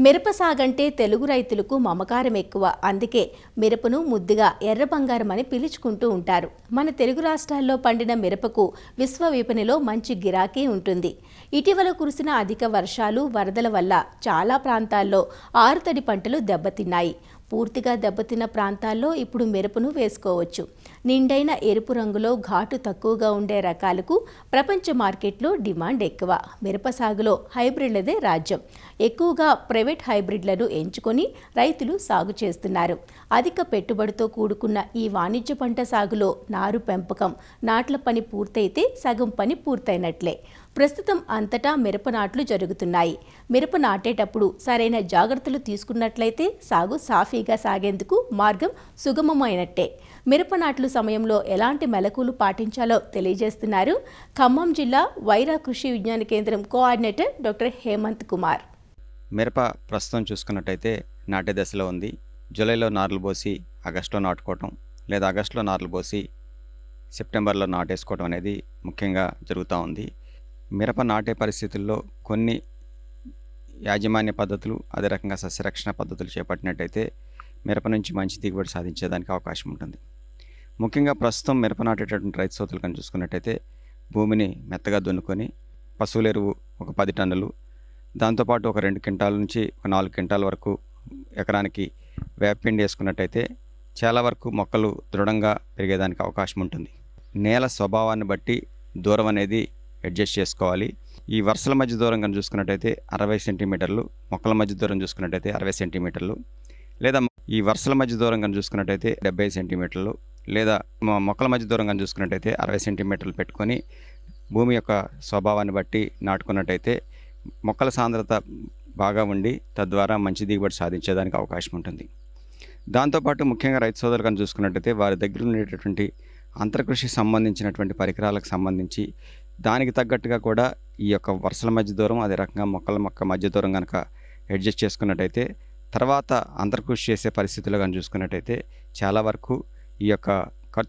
మిరప సాగంటే తెలుగు రైతులకు మమకారం ఎక్కువ. అందుకే మిరపను ముద్దుగా ఎర్ర బంగారం అని పిలుచుకుంటూ ఉంటారు. మన తెలుగు రాష్ట్రాల్లో పండిన మిరపకు విశ్వ విపణిలో మంచి గిరాకీ ఉంటుంది. ఇటీవల కురిసిన అధిక వర్షాలు, వరదల వల్ల చాలా ప్రాంతాల్లో ఆరుతడి పంటలు దెబ్బతిన్నాయి. పూర్తిగా దెబ్బతిన్న ప్రాంతాల్లో ఇప్పుడు మిరపను వేసుకోవచ్చు. నిండైన ఎరుపు రంగులో ఘాటు తక్కువగా ఉండే రకాలకు ప్రపంచ మార్కెట్లో డిమాండ్ ఎక్కువ. మిరప సాగులో హైబ్రిడ్లదే రాజ్యం. ఎక్కువగా ప్రైవేట్ హైబ్రిడ్లను ఎంచుకొని రైతులు సాగు చేస్తున్నారు. అధిక పెట్టుబడితో కూడుకున్న ఈ వాణిజ్య పంట సాగులో నారు పెంపకం, నాట్ల పని పూర్తయితే సగం పని పూర్తయినట్లే. ప్రస్తుతం అంతటా మిరప నాట్లు జరుగుతున్నాయి. మిరప నాటేటప్పుడు సరైన జాగ్రత్తలు తీసుకున్నట్లయితే సాగు సాఫీగా సాగేందుకు మార్గం సుగమమైనట్టే. మిరప నాట్లు సమయంలో ఎలాంటి మెలకువలు పాటించాలో తెలియజేస్తున్నారు ఖమ్మం జిల్లా వైరా కృషి విజ్ఞాన కేంద్రం కోఆర్డినేటర్ డాక్టర్ హేమంత్ కుమార్. మిరప ప్రస్తుతం చూసుకున్నట్టయితే నాటే దశలో ఉంది. జూలైలో నార్లు పోసి ఆగస్టులో నాటుకోవటం, లేదా ఆగస్టులో నార్లు పోసి సెప్టెంబర్లో నాటేసుకోవడం అనేది ముఖ్యంగా జరుగుతూ ఉంది. మిరప నాటే పరిస్థితుల్లో కొన్ని యాజమాన్య పద్ధతులు, అదే రకంగా సస్యరక్షణ పద్ధతులు చేపట్టినట్టయితే మిరప నుంచి మంచి దిగుబడి సాధించేదానికి అవకాశం ఉంటుంది. ముఖ్యంగా ప్రస్తుతం మిరప నాటేటటువంటి రైతు సోదరులు కనుక చూసుకున్నట్టయితే భూమిని మెత్తగా దున్నుకొని పశువుల ఎరువు ఒక 10 టన్నులు, దాంతోపాటు ఒక 2 క్వింటాల నుంచి ఒక 4 క్వింటాల వరకు ఎకరానికి వేపపిండి వేసుకున్నట్టయితే చాలా వరకు మొక్కలు దృఢంగా పెరిగేదానికి అవకాశం ఉంటుంది. నేల స్వభావాన్ని బట్టి దూరం అనేది అడ్జస్ట్ చేసుకోవాలి. ఈ వరుసల మధ్య దూరం కనుక చూసుకున్నట్టయితే 60 సెంటీమీటర్లు, మొక్కల మధ్య దూరం చూసుకున్నట్టయితే 60 సెంటీమీటర్లు, లేదా ఈ వరుసల మధ్య దూరం కనుక చూసుకున్నట్టయితే 70 సెంటీమీటర్లు, లేదా మొక్కల మధ్య దూరం కనుక చూసుకున్నట్టయితే 60 సెంటీమీటర్లు పెట్టుకొని భూమి యొక్క స్వభావాన్ని బట్టి నాటుకున్నట్టయితే మొక్కల సాంద్రత బాగా ఉండి తద్వారా మంచి దిగుబడి సాధించేదానికి అవకాశం ఉంటుంది. దాంతోపాటు ముఖ్యంగా రైతు సోదరులు కనుక చూసుకున్నట్టయితే వారి దగ్గర ఉండేటటువంటి అంతర్కృషికి సంబంధించినటువంటి పరికరాలకు సంబంధించి దానికి తగ్గట్టుగా కూడా ఈ యొక్క వరుసల మధ్య దూరం, అదే రకంగా మొక్క మధ్య దూరం కనుక అడ్జస్ట్ చేసుకున్నట్టయితే తర్వాత అంతర్కృషి చేసే పరిస్థితుల్లో కనుక చూసుకున్నట్టయితే చాలా వరకు ఈ యొక్క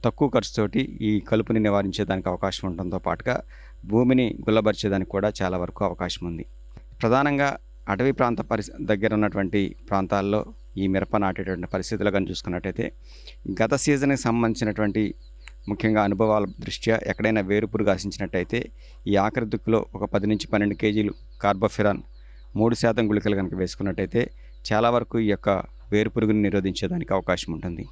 తక్కువ ఖర్చుతోటి ఈ కలుపుని నివారించేదానికి అవకాశం ఉండడంతో పాటుగా భూమిని గుల్లబరిచేదానికి కూడా చాలా వరకు అవకాశం ఉంది. ప్రధానంగా అటవీ ప్రాంత దగ్గర ఉన్నటువంటి ప్రాంతాల్లో ఈ మిరప నాటేటువంటి పరిస్థితులు కనుక చూసుకున్నట్టయితే గత సీజన్కి సంబంధించినటువంటి ముఖ్యంగా అనుభవాల దృష్ట్యా ఎక్కడైనా వేరుపురుగు ఆశించినట్టయితే ఈ ఆఖరి దుక్కులో ఒక 10 నుంచి 12 కేజీలు కార్బోఫిరాన్ 3% గుళికలు కనుక వేసుకున్నట్టయితే చాలా వరకు ఈ యొక్క వేరుపురుగుని నిరోధించేదానికి అవకాశం ఉంటుంది.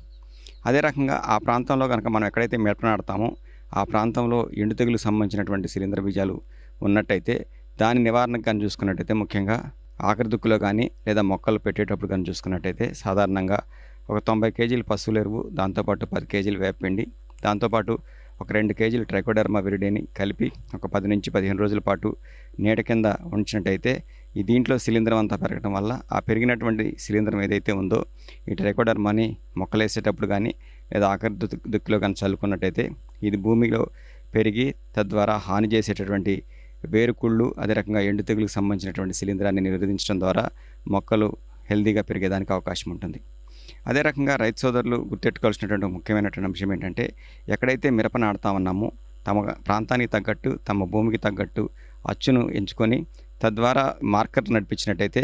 అదే రకంగా ఆ ప్రాంతంలో కనుక మనం ఎక్కడైతే మిరప నాటుతామో ఆ ప్రాంతంలో ఎండు తెగులకు సంబంధించినటువంటి శిలీంధ్ర బీజాలు ఉన్నట్టయితే దాని నివారణకు కానీ చూసుకున్నట్టయితే ముఖ్యంగా ఆఖరి దుక్కులో కానీ లేదా మొక్కలు పెట్టేటప్పుడు కానీ చూసుకున్నట్టయితే సాధారణంగా ఒక 90 కేజీలు పశువుల ఎరువు, దాంతోపాటు 10 కేజీలు వేపపిండి, దాంతోపాటు ఒక 2 కేజీలు ట్రైకోడెర్మా విరిడేని కలిపి ఒక 10 నుంచి 15 రోజుల పాటు నీడ కింద ఉంచినట్టయితే ఈ దీంట్లో శిలీంధ్రం అంతా పెరగడం వల్ల ఆ పెరిగినటువంటి శిలీంధ్రం ఏదైతే ఉందో ఈ ట్రైకోడెర్మాని మొక్కలు వేసేటప్పుడు కానీ లేదా ఆఖరి దుక్కులో కానీ చల్లుకున్నట్టయితే ఇది భూమిలో పెరిగి తద్వారా హాని చేసేటటువంటి వేరుకుళ్ళు, అదే రకంగా ఎండు తెగులకు సంబంధించినటువంటి శిలీంధ్రాన్ని నిరోధించడం ద్వారా మొక్కలు హెల్తీగా పెరిగేదానికి అవకాశం ఉంటుంది. అదే రకంగా రైతు సోదరులు గుర్తెట్టుకోవాల్సినటువంటి ముఖ్యమైనటువంటి అంశం ఏంటంటే ఎక్కడైతే మిరప నాటుతామన్నామో తమ ప్రాంతానికి తగ్గట్టు, తమ భూమికి తగ్గట్టు అచ్చును ఎంచుకొని తద్వారా మార్కర్ నడిపించినట్టయితే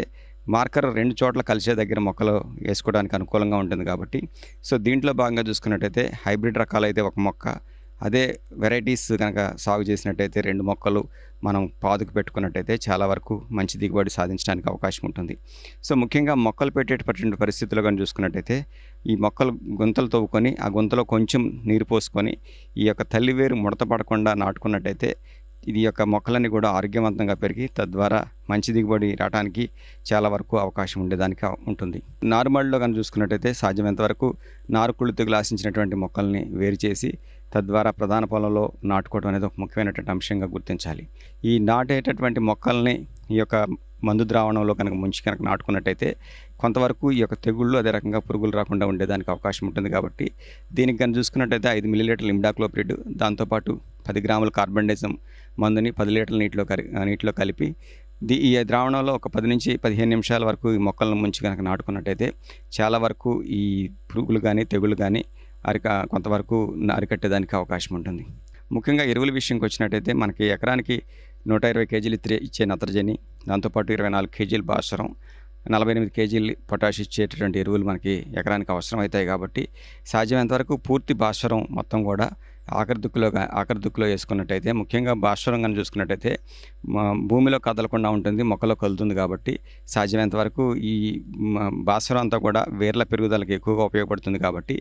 మార్కర్ 2 చోట్ల కలిసే దగ్గర మొక్కలు వేసుకోవడానికి అనుకూలంగా ఉంటుంది కాబట్టి దీంట్లో భాగంగా చూసుకున్నట్టయితే హైబ్రిడ్ రకాలైతే ఒక మొక్క, అదే వెరైటీస్ కనుక సాగు చేసినట్టయితే 2 మొక్కలు మనం పాదుకు పెట్టుకున్నట్టయితే చాలా వరకు మంచి దిగుబడి సాధించడానికి అవకాశం ఉంటుంది. ముఖ్యంగా మొక్కలు పెట్టేటటువంటి పరిస్థితుల్లో కానీ చూసుకున్నట్టయితే ఈ మొక్కలు గుంతలు తవ్వుకొని ఆ గుంతలో కొంచెం నీరు పోసుకొని ఈ యొక్క తల్లి వేరు ముడత పడకుండా నాటుకున్నట్టయితే ఇది యొక్క మొక్కలన్నీ కూడా ఆరోగ్యవంతంగా పెరిగి తద్వారా మంచి దిగుబడి రావడానికి చాలా వరకు అవకాశం ఉండేదానికి ఉంటుంది. నారుమడిలో కానీ చూసుకున్నట్టయితే సాధ్యమైనంత వరకు నారుకుళ్ళు తెగులు ఆశించినటువంటి మొక్కల్ని వేరు చేసి తద్వారా ప్రధాన పొలంలో నాటుకోవడం అనేది ఒక ముఖ్యమైనటువంటి అంశంగా గుర్తించాలి. ఈ నాటేటటువంటి మొక్కల్ని ఈ యొక్క మందు ద్రావణంలో కనుక ముంచి కనుక నాటుకున్నట్టయితే కొంతవరకు ఈ యొక్క తెగుళ్ళు, అదే రకంగా పురుగులు రాకుండా ఉండేదానికి అవకాశం ఉంటుంది. కాబట్టి దీనికి కనుక చూసుకున్నట్టయితే 5 మిల్లీలీటర్ల ఇమిడాక్లోప్రిడ్, దాంతోపాటు 10 గ్రాముల కార్బండైజం మందుని 10 లీటర్ల నీటిలో కలిపి ఈ ద్రావణంలో ఒక 10 నుంచి 15 నిమిషాల వరకు ఈ మొక్కలను ముంచి కనుక నాటుకున్నట్టయితే చాలా వరకు ఈ పురుగులు కానీ తెగుళ్ళు కానీ కొంతవరకు అరికట్టేదానికి అవకాశం ఉంటుంది. ముఖ్యంగా ఎరువుల విషయంకి వచ్చినట్టయితే మనకి ఎకరానికి 120 కేజీలు ఇచ్చే నత్రజని, దాంతోపాటు 24 కేజీలు భాస్వరం, 48 కేజీలు పొటాష్ ఇచ్చేటటువంటి ఎరువులు మనకి ఎకరానికి అవసరం అవుతాయి కాబట్టి సాధ్యమైనంత వరకు పూర్తి భాస్వరం మొత్తం కూడా ఆఖరి దుక్కులో వేసుకున్నట్టయితే, ముఖ్యంగా భాస్వరం కానీ చూసుకున్నట్టయితే భూమిలో కదలకుండా ఉంటుంది, మొక్కలో కలుతుంది కాబట్టి సాధ్యమైనంత వరకు ఈ భాస్వరం అంతా కూడా వేర్ల పెరుగుదలకు ఎక్కువగా ఉపయోగపడుతుంది కాబట్టి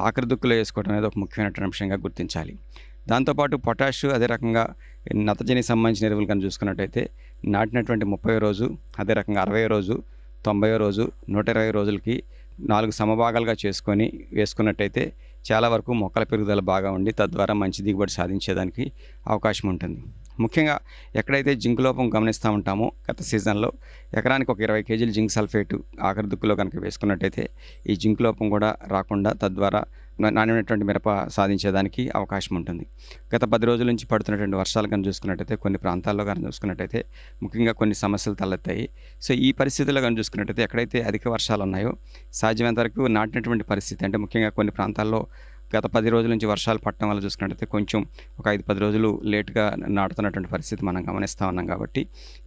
ఆఖరి దుక్కులో వేసుకోవడం అనేది ఒక ముఖ్యమైనటువంటి అంశంగా గుర్తించాలి. దాంతోపాటు పొటాష్ అదే రకంగా నత్రజనికి సంబంధించిన ఎరువులు కానీ చూసుకున్నట్టయితే నాటినటువంటి 30వ రోజు, అదే రకంగా 60వ రోజు, 90వ రోజు, 120 రోజులకి 4 సమభాగాలుగా చేసుకొని వేసుకున్నట్టయితే చాలా వరకు మొక్కల పెరుగుదల బాగా ఉండి తద్వారా మంచి దిగుబడి సాధించేదానికి అవకాశం ఉంటుంది. ముఖ్యంగా ఎక్కడైతే జింక్ లోపం గమనిస్తూ ఉంటామో గత సీజన్లో ఎకరానికి ఒక 20 కేజీలు జింక్ సల్ఫేటు ఆఖరి దుక్కులో కనుక వేసుకున్నట్టయితే ఈ జింక్ లోపం కూడా రాకుండా తద్వారా నాణ్యమైనటువంటి మిరప సాధించేదానికి అవకాశం ఉంటుంది. గత 10 రోజుల నుంచి పడుతున్నటువంటి వర్షాలు కానీ చూసుకున్నట్టయితే కొన్ని ప్రాంతాల్లో కానీ చూసుకున్నట్టయితే ముఖ్యంగా కొన్ని సమస్యలు తలెత్తాయి. సో ఈ పరిస్థితుల్లో కానీ చూసుకున్నట్టయితే ఎక్కడైతే అధిక వర్షాలు ఉన్నాయో సాధ్యమైనంత వరకు నాటినటువంటి పరిస్థితి అంటే ముఖ్యంగా కొన్ని ప్రాంతాల్లో గత 10 రోజుల నుంచి వర్షాలు పడటం వల్ల చూసుకున్నట్టయితే కొంచెం ఒక 5-10 రోజులు లేట్గా నాటుతున్నటువంటి పరిస్థితి మనం గమనిస్తూ ఉన్నాం కాబట్టి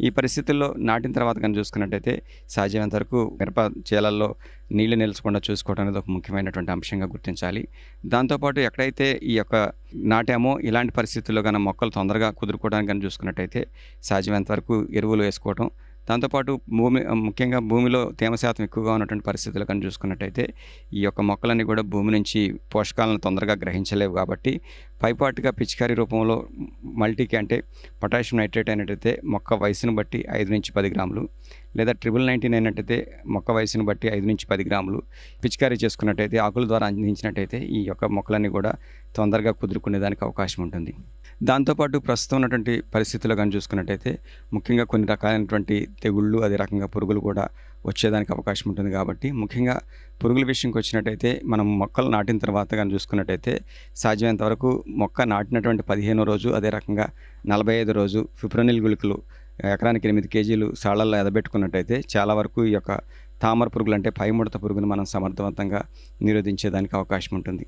ఈ పరిస్థితుల్లో నాటిన తర్వాత కానీ చూసుకున్నట్టయితే సాధ్యమైనంత వరకు మిరప చేలల్లో నీళ్లు నిలచకుండా చూసుకోవడం అనేది ఒక ముఖ్యమైనటువంటి అంశంగా గుర్తించాలి. దాంతోపాటు ఎక్కడైతే ఈ యొక్క నాటామో ఇలాంటి పరిస్థితుల్లో కానీ మొక్కలు తొందరగా కుదురుకోవడానికి కానీ చూసుకున్నట్టయితే సాధ్యమైనంత వరకు ఎరువులు వేసుకోవడం, దాంతోపాటు ముఖ్యంగా భూమిలో తేమ శాతం ఎక్కువగా ఉన్నటువంటి పరిస్థితులు కానీ చూసుకున్నట్టయితే ఈ యొక్క మొక్కలన్నీ కూడా భూమి నుంచి పోషకాలను తొందరగా గ్రహించలేవు కాబట్టి పైపాటుగా పిచికారీ రూపంలో మల్టీకి అంటే పొటాషియం నైట్రేట్ అయినట్టయితే మొక్క వయసును బట్టి 5-10 గ్రాములు, లేదా 19 అయినట్టయితే మొక్క వయసును బట్టి 5-10 గ్రాములు పిచికారీ చేసుకున్నట్టయితే ఆకుల ద్వారా అందించినట్టయితే ఈ యొక్క మొక్కలన్నీ కూడా తొందరగా కుదురుకునేదానికి అవకాశం ఉంటుంది. దాంతోపాటు ప్రస్తుతం ఉన్నటువంటి పరిస్థితుల్లో కానీ చూసుకున్నట్టయితే ముఖ్యంగా కొన్ని రకాలైనటువంటి తెగుళ్ళు అదే రకంగా పురుగులు కూడా వచ్చేదానికి అవకాశం ఉంటుంది కాబట్టి ముఖ్యంగా పురుగుల విషయంకి వచ్చినట్టయితే మనం మొక్కలు నాటిన తర్వాత కానీ చూసుకున్నట్టయితే సాధ్యమైనంత వరకు మొక్క నాటినటువంటి 15వ రోజు అదే రకంగా 45వ రోజు ఫిప్రోనిల్ గుళికలు ఎకరానికి 8 కేజీలు సాళ్లల్లో ఎదబెట్టుకున్నట్టయితే చాలా వరకు ఈ యొక్క తామర పురుగులు అంటే పైముడత పురుగును మనం సమర్థవంతంగా నిరోధించేదానికి అవకాశం ఉంటుంది.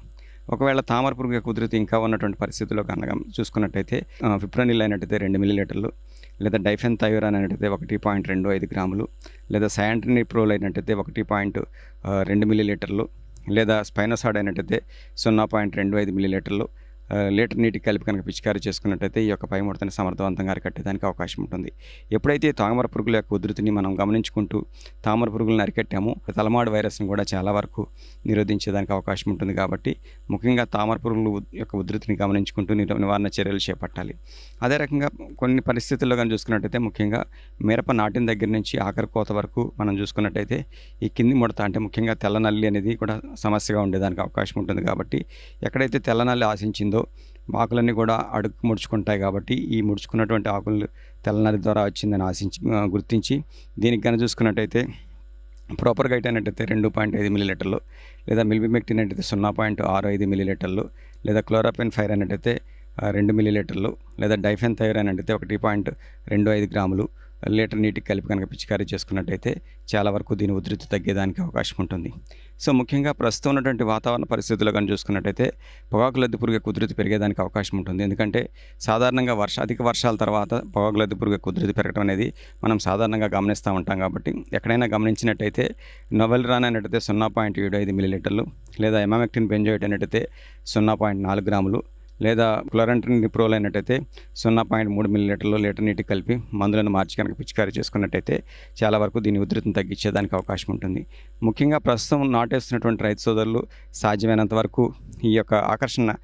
ఒకవేళ తామర పురుగు యొక్క ఉధృతి ఇంకా ఉన్నటువంటి పరిస్థితుల్లో కనుక చూసుకున్నట్టయితే ఫిప్రోనిల్ అయినట్టయితే 2 మిల్లీలీటర్లు, లేదా డైఫెన్థైరాన్ అయినట్టయితే 1.25 గ్రాములు, లేదా సయాంట్రినిప్రోల్ అయినట్టయితే 1.2 మిల్లీలీటర్లు, లేదా స్పైనోసాడ్ అయినట్టయితే 0.25 మిల్లీలీటర్లు లీటర్ నీటికి కలిపి కనుక పిచికారీ చేసుకున్నట్టయితే ఈ యొక్క పైముడతని సమర్థవంతంగా అరికట్టేదానికి అవకాశం ఉంటుంది. ఎప్పుడైతే తామర పురుగుల యొక్క ఉధృతిని మనం గమనించుకుంటూ తామర పురుగులను అరికట్టామో తలమాడు వైరస్ని కూడా చాలా వరకు నిరోధించేదానికి అవకాశం ఉంటుంది కాబట్టి ముఖ్యంగా తామర పురుగుల యొక్క ఉధృతిని గమనించుకుంటూ నివారణ చర్యలు చేపట్టాలి. అదే రకంగా కొన్ని పరిస్థితుల్లో కానీ చూసుకున్నట్టయితే ముఖ్యంగా మిరప నాటిన దగ్గర నుంచి ఆఖరి కోత వరకు మనం చూసుకున్నట్టయితే ఈ కింది ముడత అంటే ముఖ్యంగా తెల్లనల్లి అనేది కూడా సమస్యగా ఉండేదానికి అవకాశం ఉంటుంది కాబట్టి ఎక్కడైతే తెల్లనల్లి ఆశించిందో ఆకులన్నీ కూడా అడుగు ముడుచుకుంటాయి కాబట్టి ఈ ముడుచుకున్నటువంటి ఆకులు తెల్లనల్లి ద్వారా వచ్చిందని గుర్తించి దీనికి కనుక చూసుకున్నట్టయితే ప్రాపర్ గైట్ అయినట్టయితే 2.5 మిల్లీలీటర్లు, లేదా మిల్బిమెక్టిన్ అయినట్టయితే 0.65 మిల్లీలీటర్లు, లేదా క్లోరాపెన్-ఫైర్ అయినట్టయితే 2 మిల్లీలీటర్లు, లేదా డైఫెన్థైరాన్ అయినట్టయితే 1.25 గ్రాములు లీటర్ నీటికి కలిపి కనుక పిచికారీ చేసుకున్నట్టయితే చాలా వరకు దీని ఉధృతి తగ్గేదానికి అవకాశం ఉంటుంది. సో ముఖ్యంగా ప్రస్తుతం ఉన్నటువంటి వాతావరణ పరిస్థితుల్లో కానీ చూసుకున్నట్టయితే పొగాకు లద్దె పురుగు యొక్క ఉధృతి పెరిగేదానికి అవకాశం ఉంటుంది. ఎందుకంటే సాధారణంగా అధిక వర్షాల తర్వాత పొగాకు లద్దె పురుగు యొక్క ఉధృతి పెరగడం అనేది మనం సాధారణంగా గమనిస్తూ ఉంటాం కాబట్టి ఎక్కడైనా గమనించినట్టయితే నోవెల్రాన్ అయినట్టయితే 0.75 మిల్లీలీటర్లు, లేదా ఎమామెక్టిన్ బెంజోయేట్ అయినట్టయితే 0.4 గ్రాములు, లేదా క్లోరంట్రినిప్రోల్ అయినట్టయితే 0.3 మిల్లీలీటర్లు లీటర్ నీటికి కలిపి మందులను మార్చి కనుక పిచికారీ చేసుకున్నట్టయితే చాలా వరకు దీని ఉధృతిని తగ్గించేదానికి అవకాశం ఉంటుంది. ముఖ్యంగా ప్రస్తుతం నాటేస్తున్నటువంటి రైతు సోదరులు సాధ్యమైనంత వరకు ఈ యొక్క ఆకర్షణ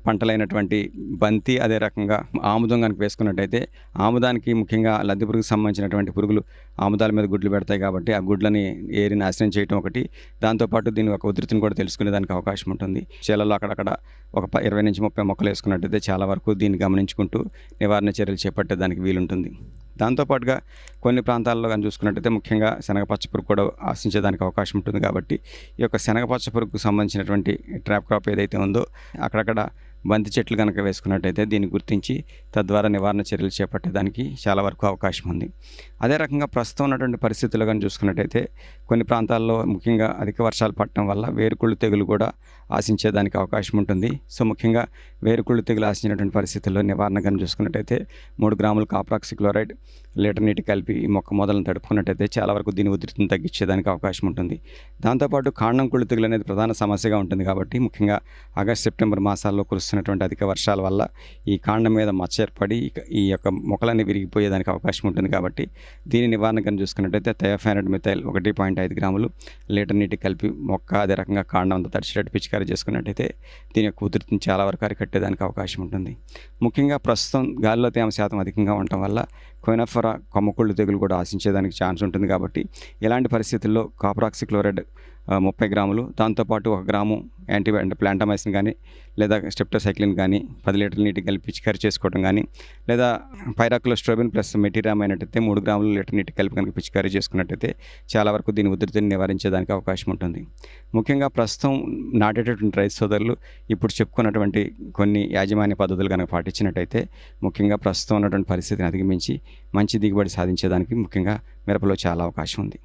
పంటలైనటువంటి బంతి అదే రకంగా ఆముదం కనుక వేసుకున్నట్టయితే ఆముదానికి ముఖ్యంగా లద్దె పురుగుకు సంబంధించినటువంటి పురుగులు ఆముదాల మీద గుడ్లు పెడతాయి కాబట్టి ఆ గుడ్లని ఏరి నాశనం చేయడం ఒకటి, దాంతోపాటు దీని యొక్క ఉధృతిని కూడా తెలుసుకునేదానికి అవకాశం ఉంటుంది. చేలలో అక్కడక్కడ ఒక 20-30 మొక్కలు వేసుకున్నట్టయితే చాలా వరకు దీన్ని గమనించుకుంటూ నివారణ చర్యలు చేపట్టేదానికి వీలుంటుంది. దాంతోపాటుగా కొన్ని ప్రాంతాల్లో కానీ చూసుకున్నట్టయితే ముఖ్యంగా శనగపచ్చ పురుగు కూడా ఆశించేదానికి అవకాశం ఉంటుంది కాబట్టి ఈ యొక్క శనగపచ్చ పురుగుకు సంబంధించినటువంటి ట్రాప్ క్రాప్ ఏదైతే ఉందో అక్కడక్కడ బంతి చెట్లు కనుక వేసుకున్నట్టయితే దీన్ని గుర్తించి తద్వారా నివారణ చర్యలు చేపట్టేదానికి చాలా వరకు అవకాశం ఉంది. అదే రకంగా ప్రస్తుతం ఉన్నటువంటి పరిస్థితుల్లో కానీ చూసుకున్నట్టయితే కొన్ని ప్రాంతాల్లో ముఖ్యంగా అధిక వర్షాలు పడటం వల్ల వేరుకుళ్ళు తెగులు కూడా ఆశించేదానికి అవకాశం ఉంటుంది. సో ముఖ్యంగా వేరుకుళ్ళు తెగులు ఆశించినటువంటి పరిస్థితుల్లో నివారణ కానీ చూసుకున్నట్టయితే 3 గ్రాములు కాప్రాక్సిక్లోరైడ్ లీటర్ నీటి కలిపి ఈ మొక్క మొదలను తడుపుకున్నట్టయితే చాలా వరకు దీని ఉధృతిని తగ్గించేదానికి అవకాశం ఉంటుంది. దాంతోపాటు కాండం కుళ్ళు తెగులు అనేది ప్రధాన సమస్యగా ఉంటుంది కాబట్టి ముఖ్యంగా ఆగస్టు సెప్టెంబర్ మాసాల్లో కురుస్తున్నటువంటి అధిక వర్షాల వల్ల ఈ కాండం మీద మచ్చ ఏర్పడి ఈ యొక్క మొక్కలన్నీ విరిగిపోయేదానికి అవకాశం ఉంటుంది. కాబట్టి దీని నివారణ కానీ చూసుకున్నట్టయితే థయోఫానైడ్ మిథైల్ 1.5 గ్రాములు లీటర్ నీటి కలిపి మొక్క అదే రకంగా కాండం అంతా తడిచేటట్టు పిచికారీ చేసుకున్నట్టయితే దీని యొక్క ఉధృతిని చాలా వరకు అరికట్టేదానికి అవకాశం ఉంటుంది. ముఖ్యంగా ప్రస్తుతం గాలిలో తేమ శాతం అధికంగా ఉండటం వల్ల కోయినోఫెరా కొమ్మకుళ్ళు తెగులు కూడా ఆశించేదానికి ఛాన్స్ ఉంటుంది. కాబట్టి ఇలాంటి పరిస్థితుల్లో కాప్రాక్సిక్లోరైడ్ 30 గ్రాములు, దాంతోపాటు 1 గ్రాము ప్లాంటమైసిన్ కానీ లేదా స్టెప్టోసైక్లిన్ కానీ 10 లీటర్ల నీటి కలిపి పిచికారీ చేసుకోవడం కానీ, లేదా పైరాక్లోస్ట్రోబిన్ ప్లస్ మెటీరామ్ అయినట్టయితే 3 గ్రాములు లీటర్ నీటి కలిపి కనుక పిచికారీ చేసుకున్నట్టయితే చాలా వరకు దీని ఉధృతిని నివారించేదానికి అవకాశం ఉంటుంది. ముఖ్యంగా ప్రస్తుతం నాటేటటువంటి రైతు సోదరులు ఇప్పుడు చెప్పుకున్నటువంటి కొన్ని యాజమాన్య పద్ధతులు కనుక పాటించినట్టయితే ముఖ్యంగా ప్రస్తుతం ఉన్నటువంటి పరిస్థితిని అధిగమించి మంచి దిగుబడి సాధించేదానికి ముఖ్యంగా మిరపలో చాలా అవకాశం ఉంది.